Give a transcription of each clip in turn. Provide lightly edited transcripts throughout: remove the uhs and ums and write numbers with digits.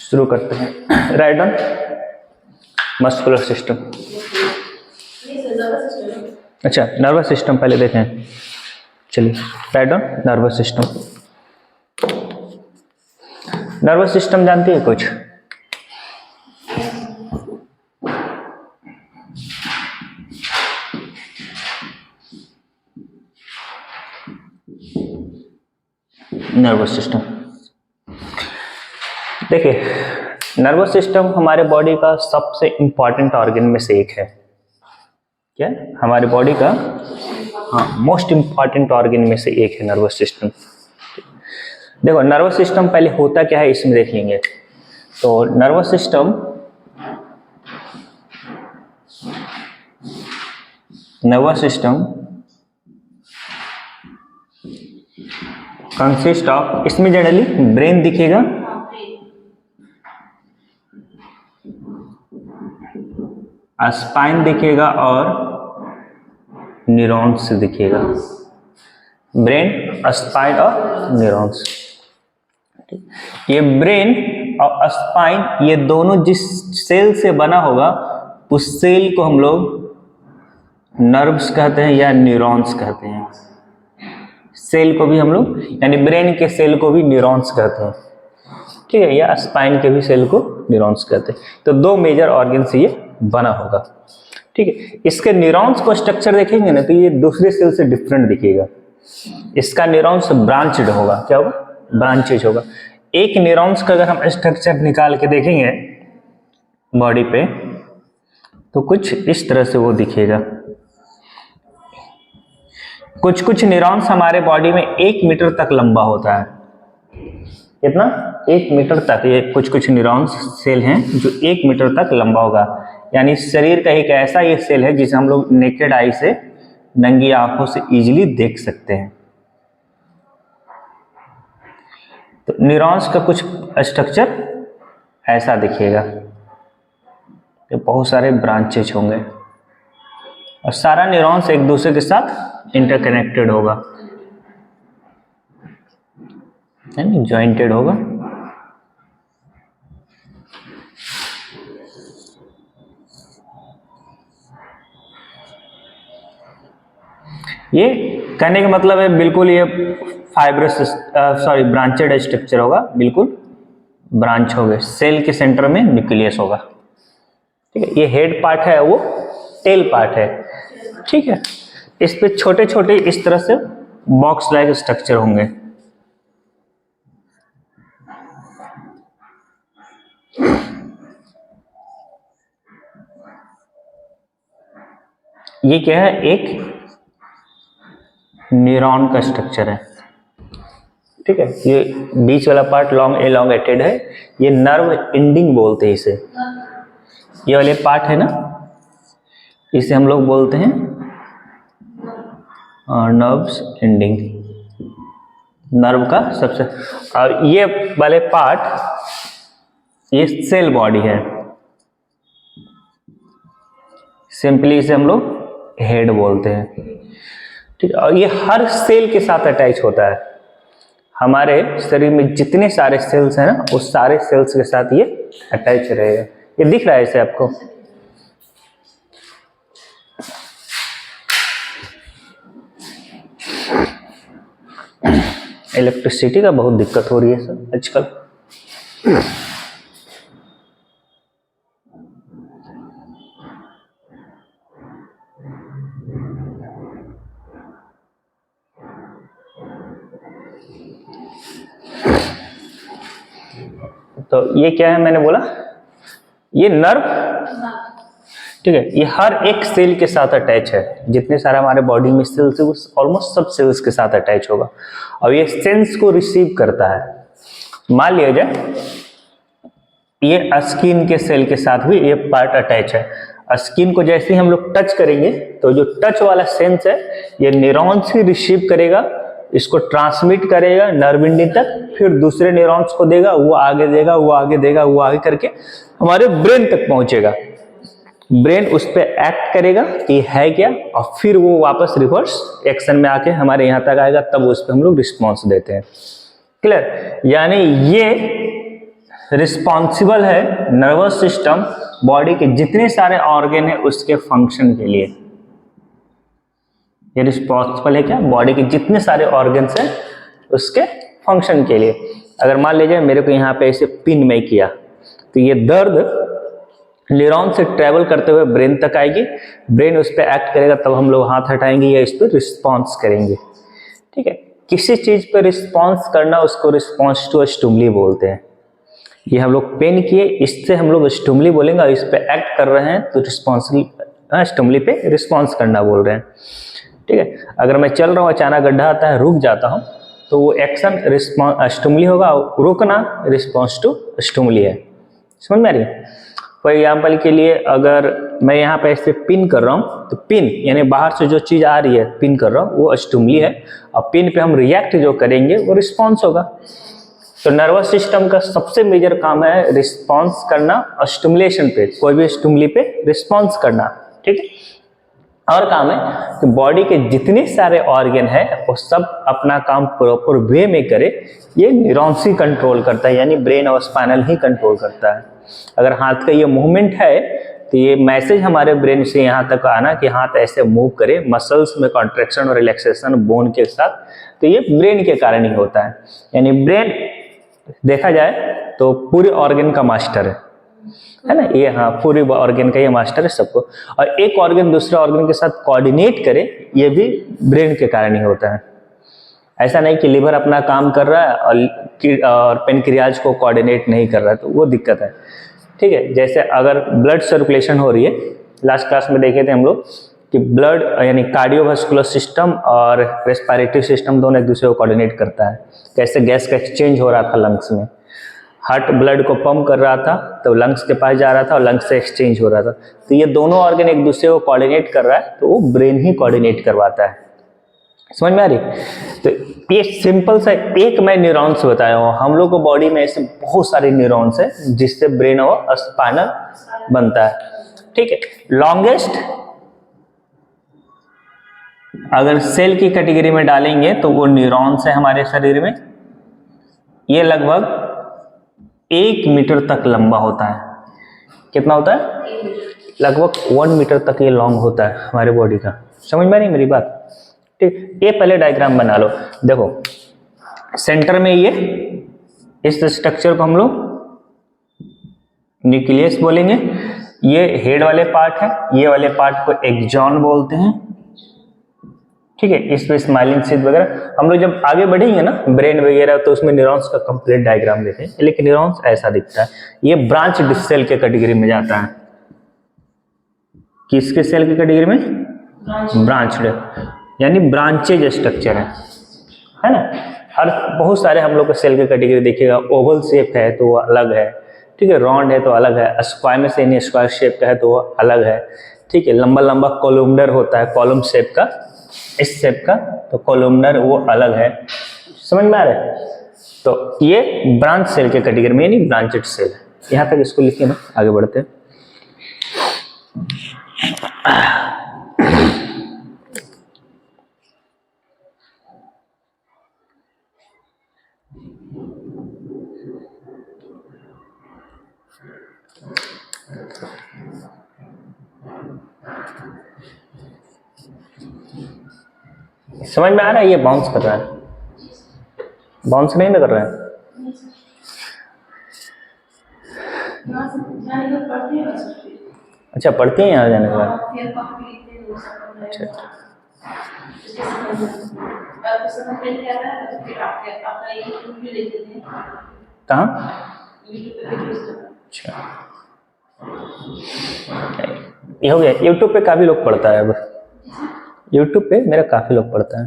शुरू करते हैं। Right on muscular system. अच्छा, नर्वस सिस्टम पहले देखें। चलिए, right on nervous system. Nervous system जानती है कुछ? नर्वस सिस्टम देखिए, नर्वस सिस्टम हमारे बॉडी का सबसे इंपॉर्टेंट ऑर्गन में से एक है। क्या? हमारे बॉडी का मोस्ट इंपॉर्टेंट ऑर्गन में से एक है नर्वस सिस्टम। देखो, नर्वस सिस्टम पहले होता क्या है इसमें देख लेंगे। तो नर्वस सिस्टम कंसिस्ट ऑफ, इसमें जनरली ब्रेन दिखेगा, स्पाइन दिखेगा और न्यूरॉन्स दिखेगा। ब्रेन, स्पाइन और न्यूरॉन्स। ये ब्रेन और स्पाइन ये दोनों जिस सेल से बना होगा उस सेल को हम लोग नर्व्स कहते हैं या न्यूरॉन्स कहते हैं। सेल को भी हम लोग, यानी ब्रेन के सेल को भी न्यूरॉन्स कहते हैं, ठीक है, या स्पाइन के भी सेल को न्यूरॉन्स कहते हैं। तो दो मेजर ऑर्गन से ये बना होगा, ठीक है। इसके न्यूरॉन्स को स्ट्रक्चर देखेंगे ना तो ये दूसरे सेल से डिफरेंट दिखेगा। इसका न्यूरॉन्स ब्रांचड होगा। क्या होगा? ब्रांचेज होगा। एक न्यूरॉन्स का अगर हम स्ट्रक्चर निकाल के देखेंगे बॉडी पे तो कुछ इस तरह से वो दिखेगा। कुछ कुछ न्यूरॉन्स हमारे बॉडी में 1 मीटर तक लंबा होता है। कितना? 1 मीटर तक। ये कुछ कुछ न्यूरॉन्स सेल हैं जो 1 मीटर तक लंबा होगा। यानी शरीर का एक ऐसा ये सेल है जिसे हम लोग नेकेड आई से, नंगी आंखों से इजीली देख सकते हैं। तो न्यूरॉन्स का कुछ स्ट्रक्चर ऐसा दिखेगा। तो बहुत सारे ब्रांचेज होंगे और सारा न्यूरॉन्स एक दूसरे के साथ इंटरकनेक्टेड होगा, यानी जॉइंटेड होगा। ये कहने का मतलब है बिल्कुल ये फाइब्रस ब्रांचेड स्ट्रक्चर होगा, बिल्कुल ब्रांच हो गए। सेल के सेंटर में न्यूक्लियस होगा, ठीक है। ये हेड पार्ट है, वो टेल पार्ट है, ठीक है। इस पे छोटे छोटे इस तरह से बॉक्स लाइक स्ट्रक्चर होंगे। ये क्या है? एक न्यूरॉन का स्ट्रक्चर है, ठीक है। ये बीच वाला पार्ट लॉन्ग एलोंगेटेड है, ये नर्व एंडिंग बोलते हैं इसे। ये वाले पार्ट है ना, इसे हम लोग बोलते हैं नर्व्स एंडिंग, नर्व का सबसे। और ये वाले पार्ट ये सेल बॉडी है, सिंपली इसे हम लोग हेड बोलते हैं, ठीक है। और ये हर सेल के साथ अटैच होता है। हमारे शरीर में जितने सारे सेल्स हैं ना, उस सारे सेल्स के साथ ये अटैच रहेगा। ये दिख रहा है इसे आपको? इलेक्ट्रिसिटी का बहुत दिक्कत हो रही है सर आजकल। तो ये क्या है? मैंने बोला ये नर्व, ठीक है, ये हर एक सेल के साथ अटैच है। जितने सारे हमारे बॉडी में सेल्स है वो ऑलमोस्ट सब सेल्स के साथ अटैच होगा और ये सेंस को रिसीव करता है। मान लिया जाए ये स्किन के सेल के साथ भी ये पार्ट अटैच है। स्किन को जैसे ही हम लोग टच करेंगे तो जो टच वाला सेंस है ये न्यूरॉन्स ही रिसीव करेगा, इसको ट्रांसमिट करेगा नर्व एंडिंग तक, फिर दूसरे न्यूरॉन्स को देगा, वो आगे देगा, वो आगे देगा, वो आगे करके हमारे ब्रेन तक पहुंचेगा। ब्रेन उस पर एक्ट करेगा कि है क्या, और फिर वो वापस रिवर्स एक्शन में आके हमारे यहाँ तक आएगा, तब उस पर हम लोग रिस्पॉन्स देते हैं, क्लियर? यानी ये रिस्पॉन्सिबल है नर्वस सिस्टम बॉडी के जितने सारे ऑर्गन है उसके फंक्शन के लिए। ये रिस्पॉन्सिबल है क्या? बॉडी के जितने सारे ऑर्गन्स हैं उसके फंक्शन के लिए। अगर मान लीजिए मेरे को यहाँ पे ऐसे पिन में किया तो ये दर्द न्यूरॉन से ट्रेवल करते हुए ब्रेन तक आएगी, ब्रेन उस पर एक्ट करेगा, तब हम लोग हाथ हटाएंगे या इस पर रिस्पॉन्स करेंगे। ठीक है, किसी चीज पर रिस्पॉन्स करना उसको रिस्पॉन्स टू स्टिमुली बोलते हैं। ये हम लोग पेन किए, इससे हम लोग स्टिमुली बोलेंगे, और इस पे एक्ट कर रहे हैं तो स्टिमुली पे रिस्पॉन्स करना बोल रहे हैं। ठीक है, अगर मैं चल रहा हूँ अचानक गड्ढा आता है, रुक जाता हूँ, तो वो एक्शन स्टिमुली होगा, रुकना रिस्पॉन्स टू स्टिमुली है। समझ में आ रही है? फॉर एग्जाम्पल के लिए अगर मैं यहाँ पे ऐसे पिन कर रहा हूँ तो पिन यानी बाहर से जो चीज आ रही है पिन कर रहा हूँ वो स्टिमुली है, और पिन पे हम रिएक्ट जो करेंगे वो रिस्पॉन्स होगा। तो नर्वस सिस्टम का सबसे मेजर काम है रिस्पॉन्स करना, स्टिमुलेशन पे, कोई भी स्टिमुली पे रिस्पॉन्स करना। ठीक है, और काम है कि बॉडी के जितने सारे ऑर्गन है वो सब अपना काम प्रॉपर वे में करे, ये न्यूरॉन्स ही कंट्रोल करता है, यानी ब्रेन और स्पाइनल ही कंट्रोल करता है। अगर हाथ का ये मूवमेंट है तो ये मैसेज हमारे ब्रेन से यहाँ तक आना कि हाथ ऐसे मूव करे, मसल्स में कॉन्ट्रैक्शन और रिलैक्सेशन बोन के साथ, तो ये ब्रेन के कारण ही होता है। यानी ब्रेन देखा जाए तो पूरे ऑर्गन का मास्टर है ना ये? हाँ, पूरे ऑर्गन का ये मास्टर है सबको, और एक ऑर्गन दूसरे ऑर्गन के साथ कोऑर्डिनेट करे, ये भी ब्रेन के कारण ही होता है। ऐसा नहीं कि लिवर अपना काम कर रहा है और पेनक्रियाज को कोऑर्डिनेट नहीं कर रहा है, तो वो दिक्कत है। ठीक है, जैसे अगर ब्लड सर्कुलेशन हो रही है, लास्ट क्लास में देखे थे हम लोग कि ब्लड यानी कार्डियोवास्कुलर सिस्टम और रेस्पिरेटरी सिस्टम दोनों एक दूसरे को कोऑर्डिनेट करता है। कैसे गैस का एक्सचेंज हो रहा था लंग्स में, हार्ट ब्लड को पंप कर रहा था तो लंग्स के पास जा रहा था और लंग्स से एक्सचेंज हो रहा था, तो ये दोनों ऑर्गन एक दूसरे को कोऑर्डिनेट कर रहा है, तो वो ब्रेन ही कोऑर्डिनेट करवाता है। समझ में आ रही? तो ये सिंपल सा एक मैं न्यूरॉन्स बताया हूँ। हम लोग को बॉडी में ऐसे बहुत सारे न्यूरॉन्स है जिससे ब्रेन और स्पाइनल बनता है। ठीक है, लॉन्गेस्ट अगर सेल की कैटेगरी में डालेंगे तो वो न्यूरॉन्स है हमारे शरीर में। ये लगभग 1 मीटर तक लंबा होता है। कितना होता है? लगभग 1 मीटर तक ये लॉन्ग होता है हमारे बॉडी का। समझ में नहीं मेरी बात? ठीक, ये पहले डायग्राम बना लो। देखो सेंटर में ये इस स्ट्रक्चर को हम लोग न्यूक्लियस बोलेंगे, ये हेड वाले पार्ट है, ये वाले पार्ट को एक्सॉन बोलते हैं। ठीक है, इस पे स्माइलिंग शीथ वगैरह, हम लोग जब आगे बढ़ेंगे ना ब्रेन वगैरह तो उसमें न्यूरॉन्स का कंप्लीट डायग्राम देखें, लेकिन न्यूरॉन्स ऐसा दिखता है। ये ब्रांच सेल के कैटेगरी में जाता है। किसके सेल की कैटेगरी में? ब्रांच्ड, यानी ब्रांचेज स्ट्रक्चर है ना। हर बहुत सारे हम लोग को सेल की कैटेगरी देखिएगा, ओवल शेप है तो वो अलग है, ठीक है, राउंड है तो अलग है, स्क्वायमस यानी स्क्वायर शेप का है तो वो अलग है। ठीक है, लंबा लंबा कॉलमनर होता है, कॉलम शेप का, इस शेप का, तो कॉलमनर वो अलग है। समझ में आ रहा है? तो ये ब्रांच सेल के कैटेगरी में यानी ब्रांचेड सेल है। यहाँ तक इसको लिखिए ना, आगे बढ़ते हैं। समझ में आ रहा है? ये बाउंस कर रहा है, बाउंस नहीं ना कर रहा है। अच्छा, पढ़ते हैं यहाँ जाने के बाद? अच्छा, कहाँ? अच्छा, ये हो गया। यूट्यूब पे काफी लोग पढ़ता है, अब यूट्यूब पे मेरा काफी लोग पढ़ता है।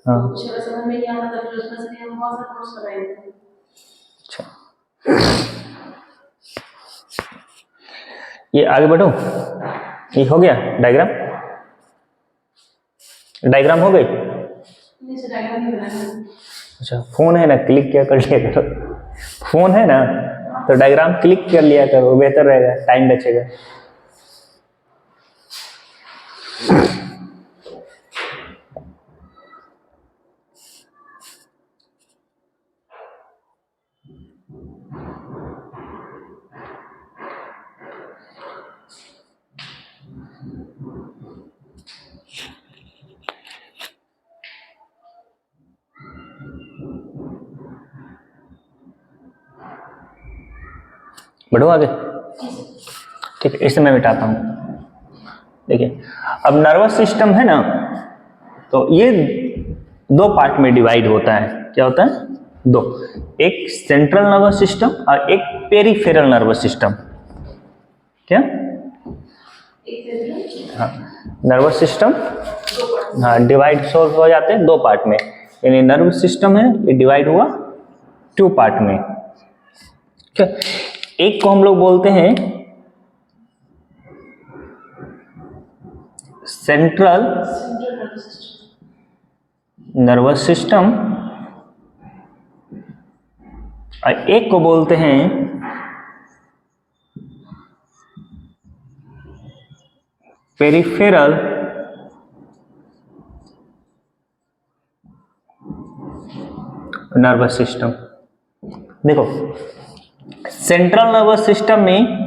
हाँ, अच्छा, ये आगे बढ़ो। ये हो गया डायग्राम? डायग्राम हो गई? अच्छा, फोन है ना, क्लिक क्या कर लिया करो। फोन है ना तो डायग्राम क्लिक कर लिया करो, बेहतर रहेगा, टाइम बचेगा। बढ़ो आगे। ठीक है, इसे मैं मिटाता हूं। देखिए अब नर्वस सिस्टम है ना, तो ये दो पार्ट में डिवाइड होता है। क्या होता है? दो, एक सेंट्रल नर्वस सिस्टम और एक पेरिफेरल नर्वस सिस्टम। क्या? हाँ, नर्वस सिस्टम हाँ डिवाइड सोल्व हो जाते हैं दो पार्ट में, यानी नर्वस सिस्टम है ये डिवाइड हुआ टू पार्ट में। क्या? एक को हम लोग बोलते हैं सेंट्रल नर्वस सिस्टम और एक को बोलते हैं पेरिफेरल नर्वस सिस्टम। देखो सेंट्रल नर्वस सिस्टम में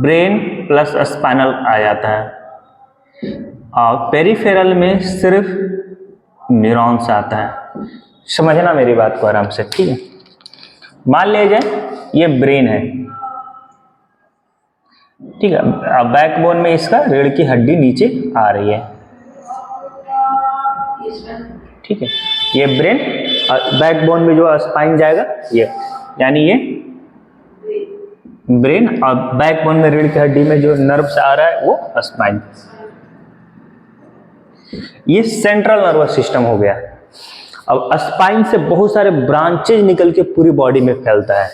ब्रेन प्लस स्पाइनल आ जाता है और पेरिफेरल में सिर्फ न्यूरॉन्स आता है। समझना मेरी बात को आराम से, ठीक है? मान लीजिए ये ब्रेन है, ठीक है, अब बैकबोन में इसका रीढ़ की हड्डी नीचे आ रही है, ठीक है, ये ब्रेन और बैकबोन में जो स्पाइन जाएगा ये, यानी ये ब्रेन और बैकबोन में रीढ़ की हड्डी में जो नर्व से आ रहा है वो स्पाइन। ये सेंट्रल नर्वस सिस्टम हो गया। अब स्पाइन से बहुत सारे ब्रांचेज निकल के पूरी बॉडी में फैलता है।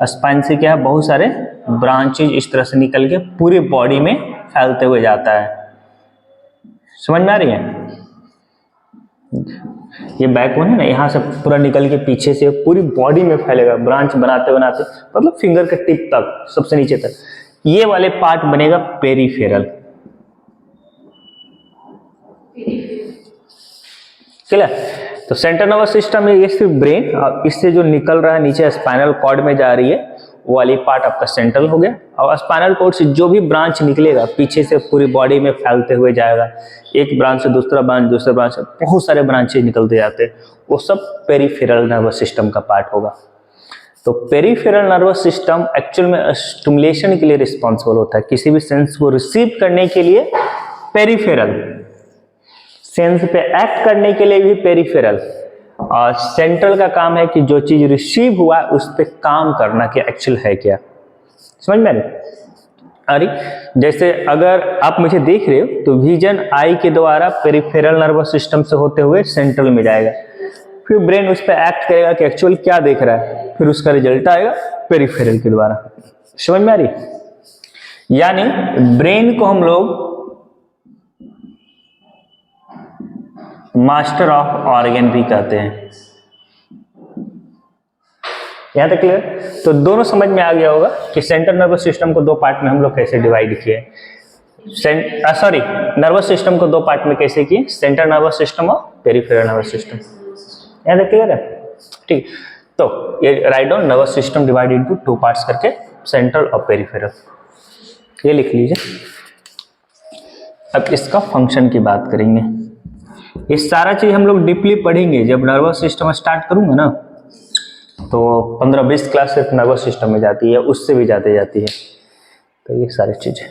स्पाइन से क्या है, बहुत सारे ब्रांचेज इस तरह से निकल के पूरी बॉडी में फैलते हुए जाता है। समझ में आ रही है? ये बैकबोन है ना, यहाँ से पूरा निकल के पीछे से पूरी बॉडी में फैलेगा, ब्रांच बनाते बनाते, मतलब फिंगर के टिप तक, सबसे नीचे तक। ये वाले पार्ट बनेगा पेरिफेरल। क्लियर? तो सेंट्रल नर्वस सिस्टम में ये सिर्फ ब्रेन और इससे जो निकल रहा है नीचे स्पाइनल कॉर्ड में जा रही है, वो वाली पार्ट आपका सेंट्रल हो गया। और स्पाइनल कॉर्ड से जो भी ब्रांच निकलेगा पीछे से पूरी बॉडी में फैलते हुए जाएगा, एक ब्रांच से दूसरा ब्रांच, दूसरे ब्रांच से बहुत सारे ब्रांचेज निकलते जाते हैं, वो सब पेरिफेरल नर्वस सिस्टम का पार्ट होगा। तो पेरिफेरल नर्वस सिस्टम एक्चुअल में स्टिमुलेशन के लिए रिस्पॉन्सिबल होता है, किसी भी सेंस को रिसीव करने के लिए पेरिफेरल, सेंस पे एक्ट करने के लिए भी पेरिफेरल, और सेंट्रल का काम है कि जो चीज रिसीव हुआ उस पर काम करना कि एक्चुअल है क्या। समझ में आ रही? अरे जैसे अगर आप मुझे देख रहे हो तो विजन आई के द्वारा पेरिफेरल नर्वस सिस्टम से होते हुए सेंट्रल में जाएगा, फिर ब्रेन उस पर एक्ट करेगा कि एक्चुअल क्या देख रहा है, फिर उसका रिजल्ट आएगा पेरिफेरल के द्वारा। समझ में आ रही? यानी ब्रेन को हम लोग मास्टर ऑफ ऑर्गन भी कहते हैं। यहां तक क्लियर? तो दोनों समझ में आ गया होगा कि सेंट्रल नर्वस सिस्टम को दो पार्ट में हम लोग कैसे डिवाइड किए, सॉरी नर्वस सिस्टम को दो पार्ट में कैसे किए, सेंट्रल नर्वस सिस्टम और पेरिफेरल नर्वस सिस्टम। यहां तक क्लियर है? ठीक, तो ये write down nervous system divide into two parts करके, सेंट्रल और पेरिफेरल, ये लिख लीजिए। अब इसका फंक्शन की बात करेंगे। ये सारा चीज हम लोग डीपली पढ़ेंगे जब नर्वस सिस्टम स्टार्ट करूंगा ना, तो 15-20 क्लास सिर्फ नर्वस सिस्टम में जाती है, उससे भी ज्यादा जाती है। तो ये सारी चीजें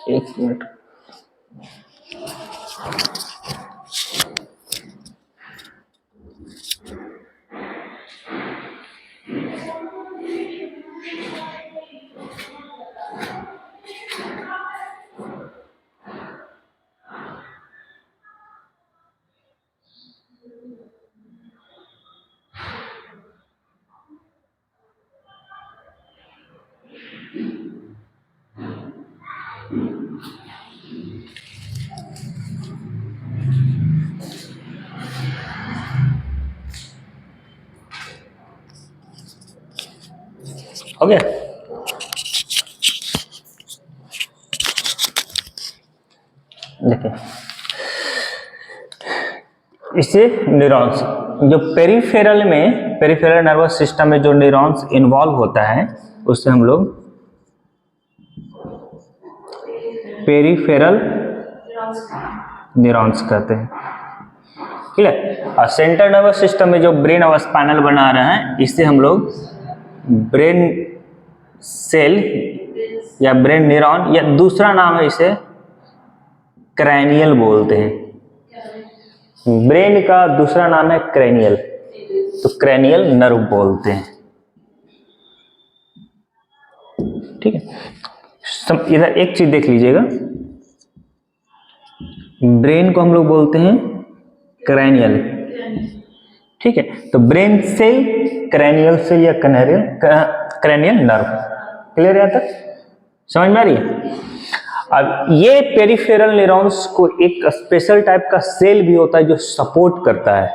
एक मिनट। हो गया? देखिए इससे न्यूरॉन्स जो पेरिफेरल नर्वस सिस्टम में जो न्यूरॉन्स इन्वॉल्व होता है उससे हम लोग पेरिफेरल न्यूरॉन्स कहते हैं, ठीक है। और सेंट्रल नर्वस सिस्टम में जो ब्रेन और स्पाइनल बना रहे हैं इससे हम लोग ब्रेन सेल या ब्रेन न्यूरॉन या दूसरा नाम है इसे क्रैनियल बोलते हैं। ब्रेन का दूसरा नाम है क्रैनियल, तो क्रैनियल नर्व बोलते हैं, ठीक है। इधर एक चीज देख लीजिएगा, ब्रेन को हम लोग बोलते हैं क्रैनियल, ठीक है। तो ब्रेन सेल, क्रैनियल सेल या क्रैनियल नर्व, क्लियर है? तक समझ में आ रही है? अब ये पेरिफेरल न्यूरॉन्स को एक स्पेशल टाइप का सेल भी होता है जो सपोर्ट करता है।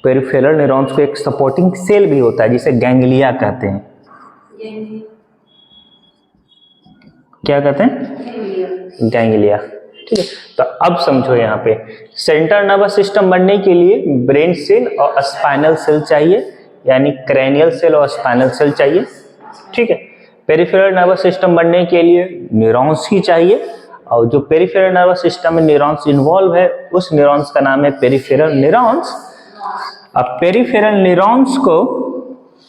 पेरिफेरल न्यूरॉन्स को एक सपोर्टिंग सेल भी होता है जिसे गैंग्लिया कहते हैं। क्या कहते हैं? गैंग्लिया, ठीक है। तो अब समझो यहाँ पे सेंट्रल नर्वस सिस्टम बनने के लिए ब्रेन सेल और स्पाइनल सेल चाहिए, यानी क्रैनियल सेल और स्पाइनल सेल चाहिए, ठीक है। पेरिफेरल नर्वस सिस्टम बनने के लिए न्यूरॉन्स ही चाहिए, और जो पेरिफेरल नर्वस सिस्टम में न्यूरॉन्स इन्वॉल्व है उस न्यूरॉन्स का नाम है पेरिफेरल न्यूरॉन्स। अब पेरिफेरल न्यूरॉन्स को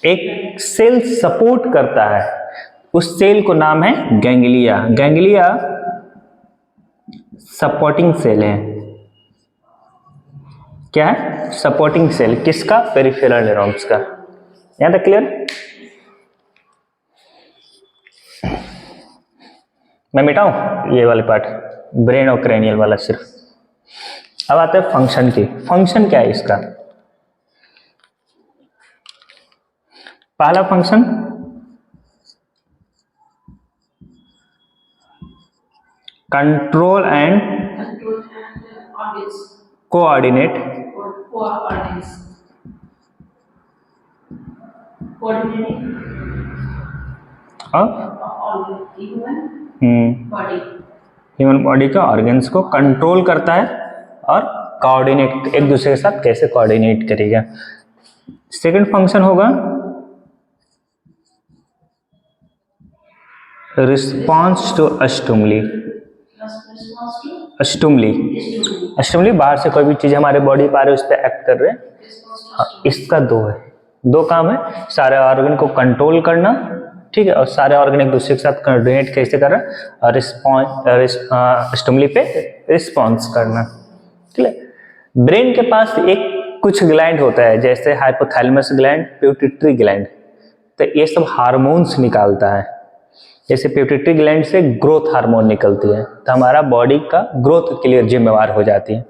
एक सेल सपोर्ट करता है, उस सेल को नाम है गैंग्लिया। गैंग्लिया सपोर्टिंग सेल है। क्या है? सपोर्टिंग सेल किसका? पेरिफेरल न्यूरॉन्स का। यहां तक क्लियर? मैं मिटाऊं ये वाले पार्ट, ब्रेन और क्रैनियल वाला सिर्फ। अब आते हैं फंक्शन की। फंक्शन क्या है इसका? पहला function control and coordinate human body के ऑर्गन्स को कंट्रोल करता है और कोऑर्डिनेट, एक दूसरे के साथ कैसे कोऑर्डिनेट करेगा। सेकंड फंक्शन होगा रिस्पॉन्स टू स्टिमुली। स्टिमुली बाहर से कोई भी चीज हमारे बॉडी पर आ रही है उस पर एक्ट कर रहे हैं। हाँ, इसका दो काम है, सारे ऑर्गन को कंट्रोल करना, ठीक है, और सारे ऑर्गन एक दूसरे के साथ कोऑर्डिनेट कैसे कर रहा है, और रिस्पॉन्स स्टिमुली पे रिस्पॉन्स करना, ठीक है। ब्रेन के पास एक कुछ ग्लैंड होता है जैसे हाइपोथैलेमस ग्लैंड, पिट्यूटरी ग्लैंड, तो ये सब हार्मोन्स निकालता है। जैसे पिट्यूटरी ग्लैंड से ग्रोथ हार्मोन निकलती है तो हमारा बॉडी का ग्रोथ के लिए जिम्मेवार हो जाती है।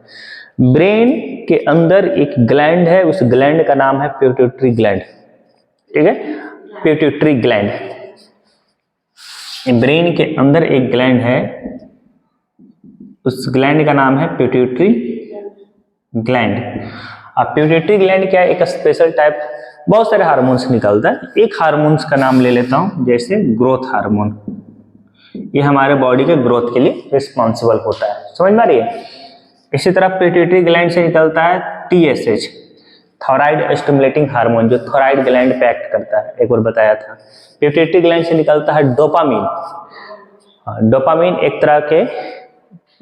ब्रेन के अंदर एक ग्लैंड है, उस ग्लैंड का नाम है पिट्यूटरी ग्लैंड, ठीक है, पिट्यूटरी ग्लैंड। ब्रेन के अंदर एक ग्लैंड है, उस ग्लैंड का नाम है पिट्यूटरी ग्लैंड। अब पिट्यूटरी ग्लैंड क्या है? एक स्पेशल टाइप, बहुत सारे हार्मोन्स निकलता है। एक हार्मोन्स का नाम ले लेता हूं, जैसे ग्रोथ हार्मोन, ये हमारे बॉडी के ग्रोथ के लिए रिस्पॉन्सिबल होता है। समझ में आ रही है? इसी तरह पिट्यूटरी ग्लैंड से निकलता है TSH, थायराइड स्टिमुलेटिंग हार्मोन, जो थायराइड ग्लैंड पे एक्ट करता है, एक बार बताया था। पिट्यूटरी ग्लैंड से निकलता है डोपामीन। डोपामीन एक तरह के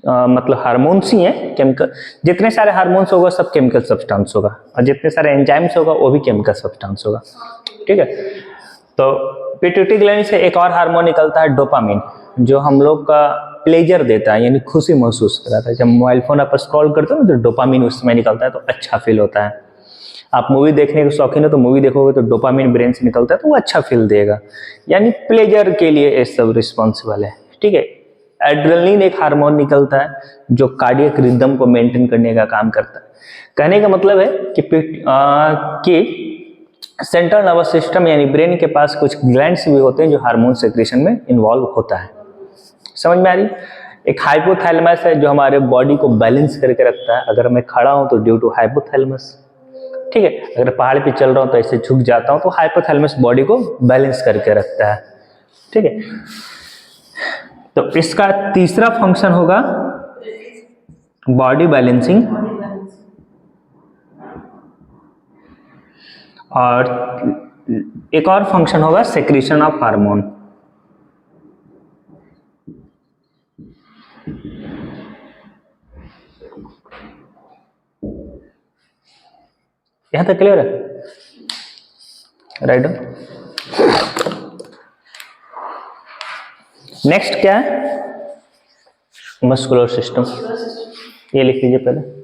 मतलब हार्मोन्स ही हैं, केमिकल। जितने सारे हार्मोन्स होगा सब केमिकल सब्सटेंस होगा, और जितने सारे एंजाइम्स होगा वो भी केमिकल सब्सटेंस होगा, ठीक है। तो पिट्यूटरी ग्लैंड से एक और हार्मोन निकलता है डोपामीन, जो हम लोग का प्लेजर देता है, यानी खुशी महसूस कराता है। जब मोबाइल फोन आप स्क्रॉल करते हो ना तो डोपामीन उस समय निकलता है तो अच्छा फील होता है। आप मूवी देखने के शौकीन हो तो मूवी देखोगे तो डोपामीन ब्रेन से निकलता है तो वो अच्छा फील देगा, यानी प्लेजर के लिए ये सब रिस्पॉन्सिबल है, ठीक है। एड्रेनलिन एक हार्मोन निकलता है जो कार्डियक रिदम को मेंटेन करने का काम करता है। कहने का मतलब है कि सेंट्रल नर्वस सिस्टम यानी ब्रेन के पास कुछ ग्लैंड्स भी होते हैं जो हार्मोन सेक्रेशन में इन्वॉल्व होता है। समझ में आ रही? एक हाइपोथैलेमस है जो हमारे बॉडी को बैलेंस करके रखता है। अगर मैं खड़ा हूं तो ड्यू टू हाइपोथैलेमस, ठीक है। अगर पहाड़ पे चल रहा हूं तो ऐसे झुक जाता हूं तो हाइपोथैलेमस बॉडी को बैलेंस करके रखता है, ठीक है। तो इसका तीसरा फंक्शन होगा बॉडी बैलेंसिंग, और एक और फंक्शन होगा सेक्रीशन ऑफ हार्मोन। यहां तक क्लियर है? राइट। नेक्स्ट क्या है? Muscular system. ये लिख लीजिए पहले।